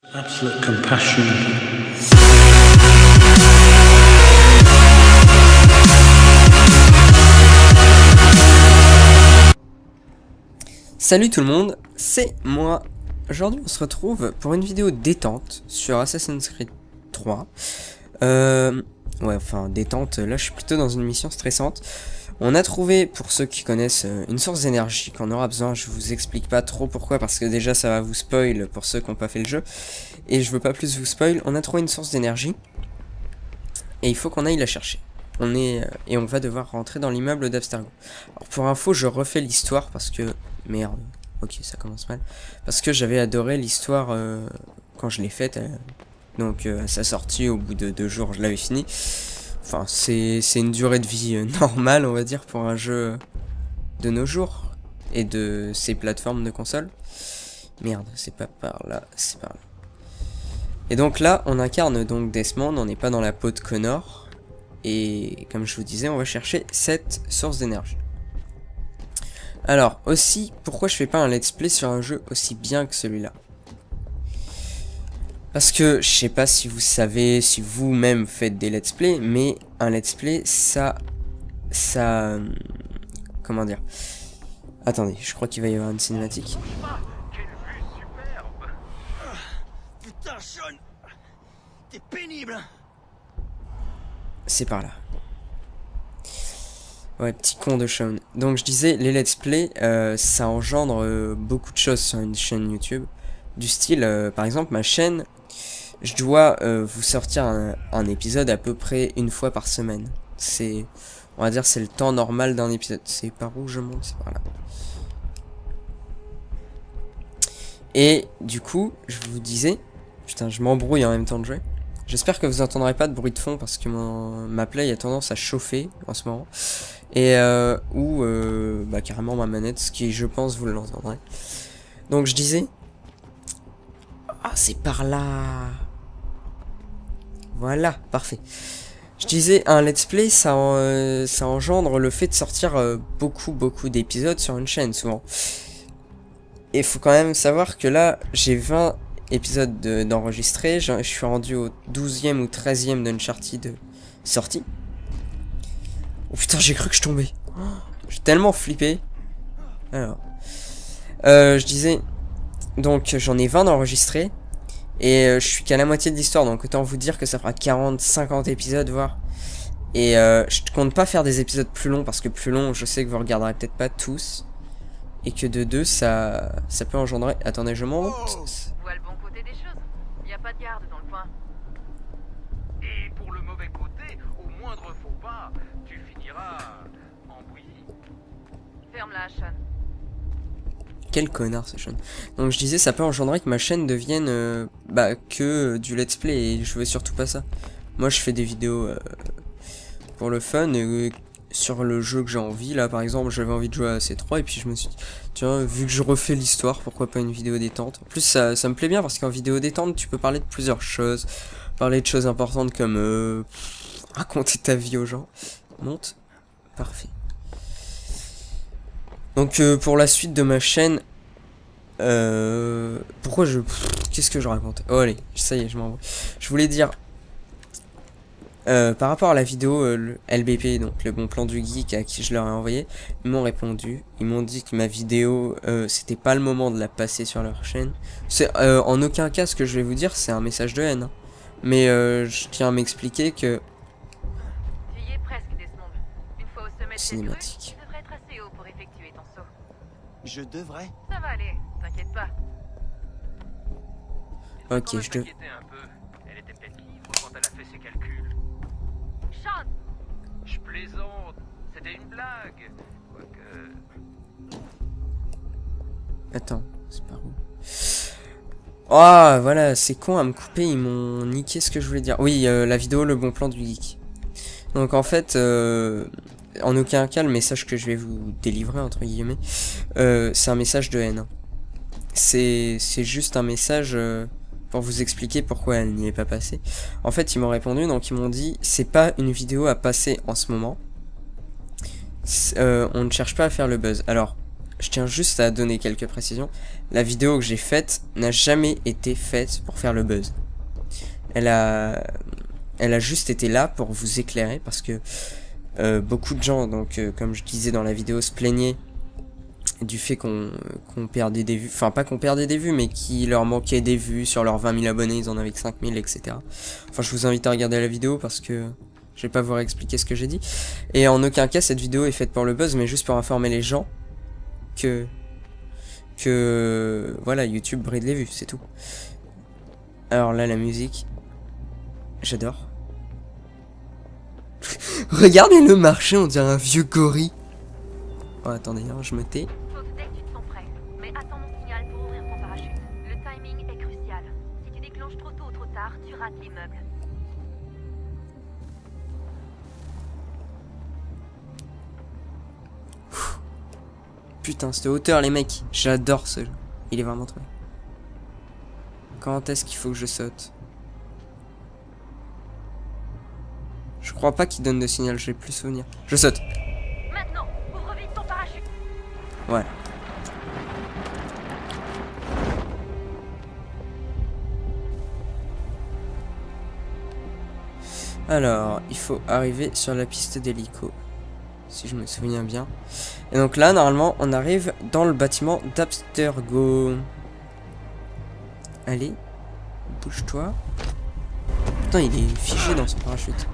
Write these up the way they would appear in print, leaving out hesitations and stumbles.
Absolute compassion. Salut tout le monde, c'est moi. Aujourd'hui on se retrouve pour une vidéo détente sur Assassin's Creed 3. Ouais, enfin détente, là je suis plutôt dans une mission stressante. On a trouvé, pour ceux qui connaissent, une source d'énergie qu'on aura besoin. Je vous explique pas trop pourquoi, parce que déjà ça va vous spoil pour ceux qui n'ont pas fait le jeu. Et je veux pas plus vous spoil. On a trouvé une source d'énergie. Et il faut qu'on aille la chercher. Et on va devoir rentrer dans l'immeuble d'Abstergo. Alors pour info, je refais l'histoire parce que... Merde, ok, ça commence mal. Parce que j'avais adoré l'histoire quand je l'ai faite. Donc à sa sortie, au bout de 2 jours, je l'avais fini. Enfin, c'est une durée de vie normale, on va dire, pour un jeu de nos jours. Et de ces plateformes de console. Merde, c'est pas par là, c'est par là. Et donc là, on incarne donc Desmond, on n'est pas dans la peau de Connor. Et comme je vous disais, on va chercher cette source d'énergie. Alors, aussi, pourquoi je fais pas un let's play sur un jeu aussi bien que celui-là? Parce que, je sais pas si vous savez, si vous-même faites des let's play, mais un let's play, comment dire? Attendez, je crois qu'il va y avoir une cinématique. Quelle vue superbe! Putain, Sean! T'es pénible! C'est par là. Ouais, petit con de Sean. Donc je disais, les let's play, ça engendre beaucoup de choses sur une chaîne YouTube. Du style, par exemple, ma chaîne, je dois vous sortir un épisode à peu près une fois par semaine. C'est, on va dire, c'est le temps normal d'un épisode. C'est par où je monte? C'est par là. Et du coup, je vous disais, putain, je m'embrouille en même temps de jouer. J'espère que vous entendrez pas de bruit de fond parce que ma play a tendance à chauffer en ce moment. Et bah carrément ma manette, ce qui je pense vous l'entendrez. Donc je disais, ah c'est par là. Voilà, parfait. Je disais, un let's play, ça engendre le fait de sortir beaucoup d'épisodes sur une chaîne souvent. Et il faut quand même savoir que là, j'ai 20 épisodes d'enregistrés. Je suis rendu au 12e ou 13e d'Uncharted sorti. Oh putain, j'ai cru que je tombais. Oh, j'ai tellement flippé. Alors. Je disais... Donc, j'en ai 20 d'enregistrés. Et je suis qu'à la moitié de l'histoire. Donc, autant vous dire que ça fera 40-50 épisodes, voire. Et je compte pas faire des épisodes plus longs. Parce que plus long, je sais que vous regarderez peut-être pas tous. Et que de 2, ça peut engendrer... Attendez, je monte. Vois le bon côté des choses. Y a pas de garde dans le coin. Et pour le mauvais côté, au moindre faux pas, tu finiras en bouillie. Ferme-la, Sean. Quel connard ce Sean. Donc je disais, ça peut engendrer que ma chaîne devienne que du let's play. Et je veux surtout pas ça. Moi je fais des vidéos pour le fun. Et sur le jeu que j'ai envie, là par exemple, j'avais envie de jouer à C3. Et puis je me suis dit, tiens, vu que je refais l'histoire, pourquoi pas une vidéo détente. En plus ça me plaît bien parce qu'en vidéo détente, tu peux parler de plusieurs choses. Parler de choses importantes comme raconter ta vie aux gens. Monte. Parfait. Donc pour la suite de ma chaîne, pourquoi qu'est-ce que je raconte? Oh allez, ça y est, je m'envoie. Je voulais dire, par rapport à la vidéo le LBP, donc le bon plan du geek à qui je leur ai envoyé, ils m'ont répondu, ils m'ont dit que ma vidéo, c'était pas le moment de la passer sur leur chaîne. C'est en aucun cas ce que je vais vous dire, c'est un message de haine. Hein. Mais je tiens à m'expliquer que... Tu y es presque, Desmond. Une fois au sommet de tes Cinématique. tu devrais être assez haut pour effectuer ton saut. Je devrais. Ça va aller, t'inquiète pas. Ok, je m'inquiétais un peu. Elle était peut-être libre quand elle a fait ses calculs. Sean! Je plaisante. C'était une blague. Quoique... Attends, c'est par où? Ah, voilà, c'est con à me couper, ils m'ont niqué ce que je voulais dire. Oui, la vidéo, le bon plan du geek. Donc en fait, en aucun cas, le message que je vais vous délivrer, entre guillemets, c'est un message de haine. C'est juste un message pour vous expliquer pourquoi elle n'y est pas passée. En fait, ils m'ont répondu, donc ils m'ont dit, c'est pas une vidéo à passer en ce moment. On ne cherche pas à faire le buzz. Alors, je tiens juste à donner quelques précisions. La vidéo que j'ai faite n'a jamais été faite pour faire le buzz. Elle a juste été là pour vous éclairer parce que beaucoup de gens, donc comme je disais dans la vidéo, se plaignaient du fait qu'on perdait des vues, enfin pas qu'on perdait des vues, mais qu'il leur manquait des vues sur leurs 20 000 abonnés, ils en avaient que 5 000, etc. Enfin, je vous invite à regarder la vidéo parce que je vais pas vous réexpliquer ce que j'ai dit. Et en aucun cas, cette vidéo est faite pour le buzz, mais juste pour informer les gens que voilà, YouTube bride les vues, c'est tout. Alors là, la musique, j'adore. Regardez-le marcher, on dirait un vieux gorille. Oh, attendez, hein, je me tais. Saute dès que tu te sens prêt. Mais attends mon signal pour ouvrir ton parachute. Le timing est crucial. Si tu déclenches trop tôt ou trop tard, tu rates l'immeuble. Putain, cette hauteur, les mecs. J'adore ce jeu. Il est vraiment trop bien. Quand est-ce qu'il faut que je saute? Je crois pas qu'il donne de signal, j'ai plus souvenir. Je saute. Maintenant, ouvre vite ton parachute. Voilà. Alors, il faut arriver sur la piste d'hélico. Si je me souviens bien. Et donc là, normalement, on arrive dans le bâtiment d'Abstergo. Allez, bouge-toi. Putain, il est figé dans son parachute.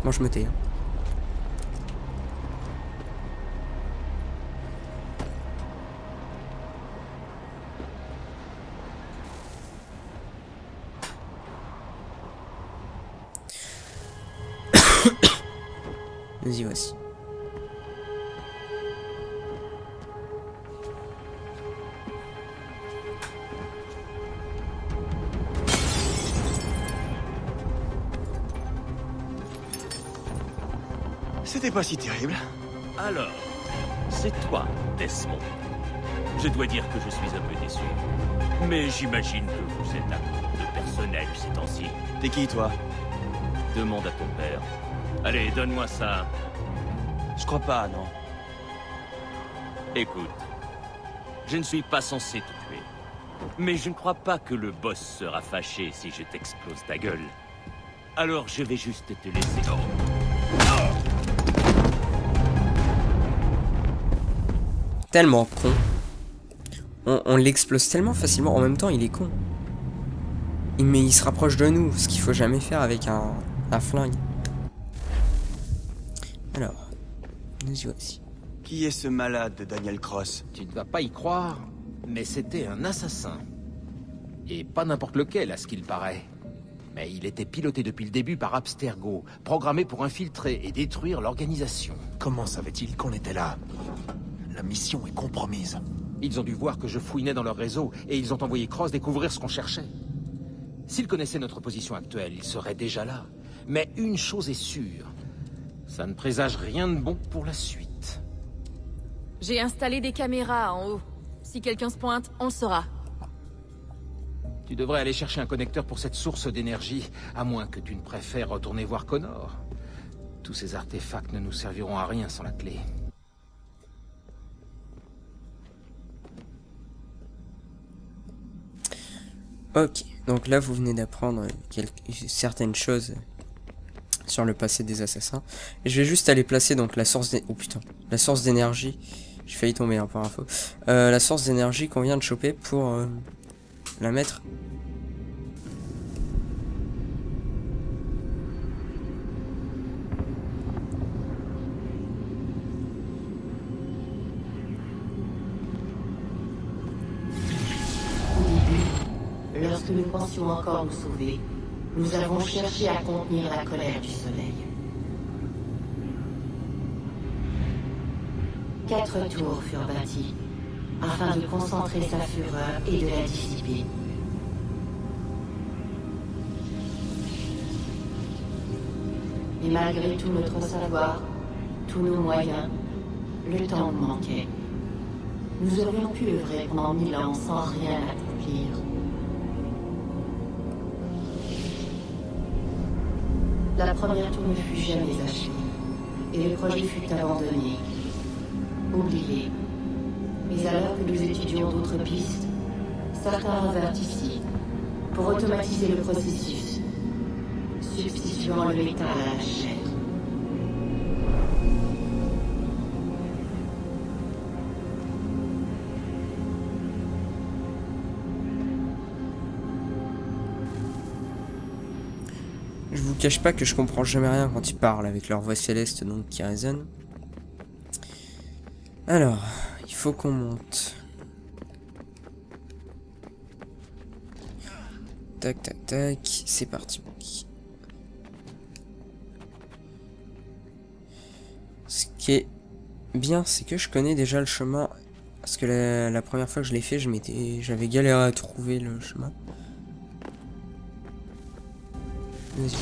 Bon, je me tais. Hein. Nous y voici. C'était pas si terrible. Alors, c'est toi, Desmond. Je dois dire que je suis un peu déçu. Mais j'imagine que vous êtes un peu de personnel ces temps-ci. T'es qui, toi? Demande à ton père. Allez, donne-moi ça. Je crois pas, non. Écoute, je ne suis pas censé te tuer. Mais je ne crois pas que le boss sera fâché si je t'explose ta gueule. Alors je vais juste te laisser... Tellement con. On l'explose tellement facilement. En même temps, il est con. Mais il se rapproche de nous, ce qu'il faut jamais faire avec un flingue. Alors, nous y voici. Qui est ce malade de Daniel Cross? Tu ne vas pas y croire, mais c'était un assassin. Et pas n'importe lequel, à ce qu'il paraît. Mais il était piloté depuis le début par Abstergo, programmé pour infiltrer et détruire l'organisation. Comment savait-il qu'on était là? La mission est compromise. Ils ont dû voir que je fouinais dans leur réseau, et ils ont envoyé Cross découvrir ce qu'on cherchait. S'ils connaissaient notre position actuelle, ils seraient déjà là. Mais une chose est sûre, ça ne présage rien de bon pour la suite. J'ai installé des caméras en haut. Si quelqu'un se pointe, on le saura. Tu devrais aller chercher un connecteur pour cette source d'énergie, à moins que tu ne préfères retourner voir Connor. Tous ces artefacts ne nous serviront à rien sans la clé. Ok, donc là vous venez d'apprendre certaines choses sur le passé des assassins. Et je vais juste aller placer donc la source la source d'énergie. J'ai failli tomber hein, par info. La source d'énergie qu'on vient de choper pour la mettre. Lorsque nous pensions encore nous sauver, nous avons cherché à contenir la colère du soleil. 4 tours furent bâties, afin de concentrer sa fureur et de la dissiper. Et malgré tout notre savoir, tous nos moyens, le temps nous manquait. Nous aurions pu œuvrer pendant 1000 ans sans rien accomplir. La première tour ne fut jamais achevée, et le projet fut abandonné, oublié. Mais alors que nous étudions d'autres pistes, certains revinrent ici pour automatiser le processus, substituant le métal à la chair. Je vous cache pas que je comprends jamais rien quand ils parlent avec leur voix céleste donc qui résonne. Alors, il faut qu'on monte. Tac tac tac, c'est parti. Ce qui est bien, c'est que je connais déjà le chemin. Parce que la première fois que je l'ai fait, j'avais galéré à trouver le chemin. Vas-y.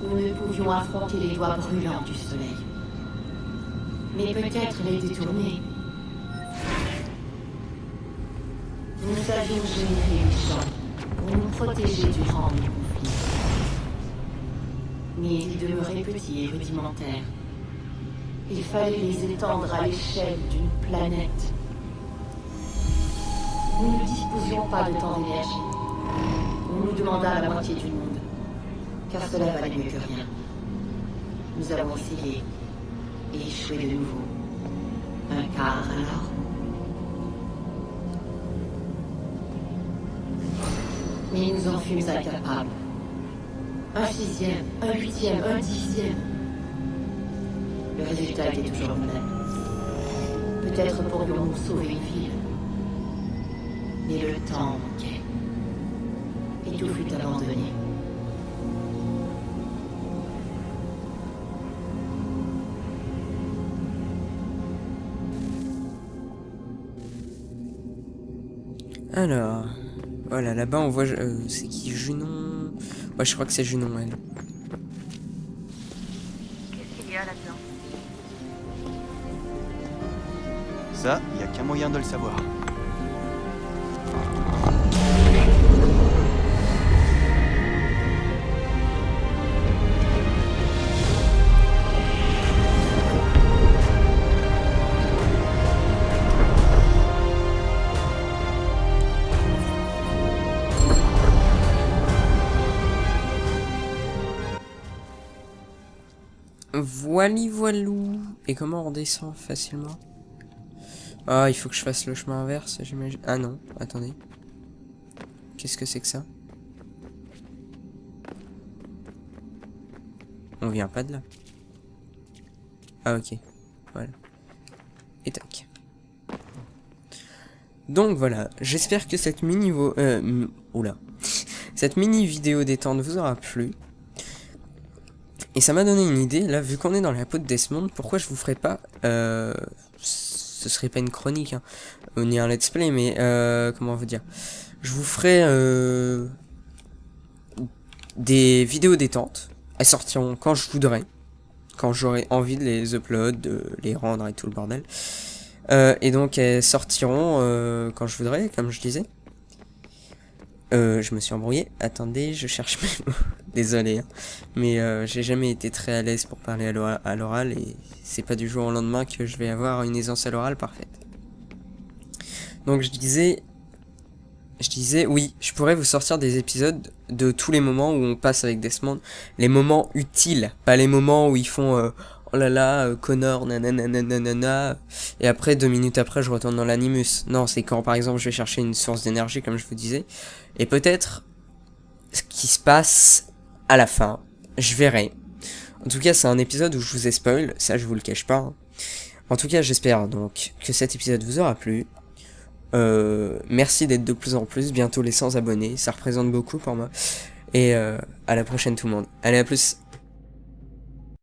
Nous ne pouvions affronter les doigts brûlants du soleil. Mais peut-être les détourner. Nous avions généré les champs pour nous protéger durant les conflits. Mais ils demeuraient petits et rudimentaires. Il fallait les étendre à l'échelle d'une planète. Nous ne disposions pas de temps d'énergie. On nous demanda la moitié du monde, car cela valait mieux que rien. Nous avons essayé et échoué de nouveau. Un quart alors. Mais nous en fûmes incapables. Un sixième, un huitième, un dixième. Le résultat était toujours le même. Peut-être pourrions-nous sauver une ville. Mais le temps manquait. Et tout fut abandonné. Alors, voilà, là-bas on voit, c'est qui, Junon? Ouais, je crois que c'est Junon, elle. Qu'est-ce qu'il y a là-dedans? Ça, y a qu'un moyen de le savoir. Voili voilou. Et comment on redescend facilement? Ah, il faut que je fasse le chemin inverse, j'imagine. Ah non, attendez. Qu'est-ce que c'est que ça? On vient pas de là. Ah ok, voilà. Et tac. Donc voilà, j'espère que cette cette mini vidéo détente vous aura plu. Et ça m'a donné une idée, là, vu qu'on est dans la peau de Desmond, pourquoi je vous ferai pas, ce serait pas une chronique, hein, ni un let's play, mais, comment vous dire, je vous ferai, des vidéos détente, elles sortiront quand je voudrais, quand j'aurai envie de les upload, de les rendre et tout le bordel, et donc elles sortiront, quand je voudrais, comme je disais. Je me suis embrouillé. Attendez, je cherche mes mots. Désolé, hein. Mais j'ai jamais été très à l'aise pour parler à l'oral et c'est pas du jour au lendemain que je vais avoir une aisance à l'oral parfaite. Donc je disais, oui, je pourrais vous sortir des épisodes de tous les moments où on passe avec Desmond, les moments utiles, pas les moments où ils font oh là là, Connor, nanana, et après 2 minutes après je retourne dans l'animus. Non, c'est quand par exemple je vais chercher une source d'énergie comme je vous disais, et peut-être ce qui se passe à la fin, je verrai. En tout cas c'est un épisode où je vous ai spoil, ça je vous le cache pas, hein. En tout cas j'espère donc que cet épisode vous aura plu. Merci d'être de plus en plus, bientôt les 100 abonnés, ça représente beaucoup pour moi. Et à la prochaine tout le monde. Allez, à plus.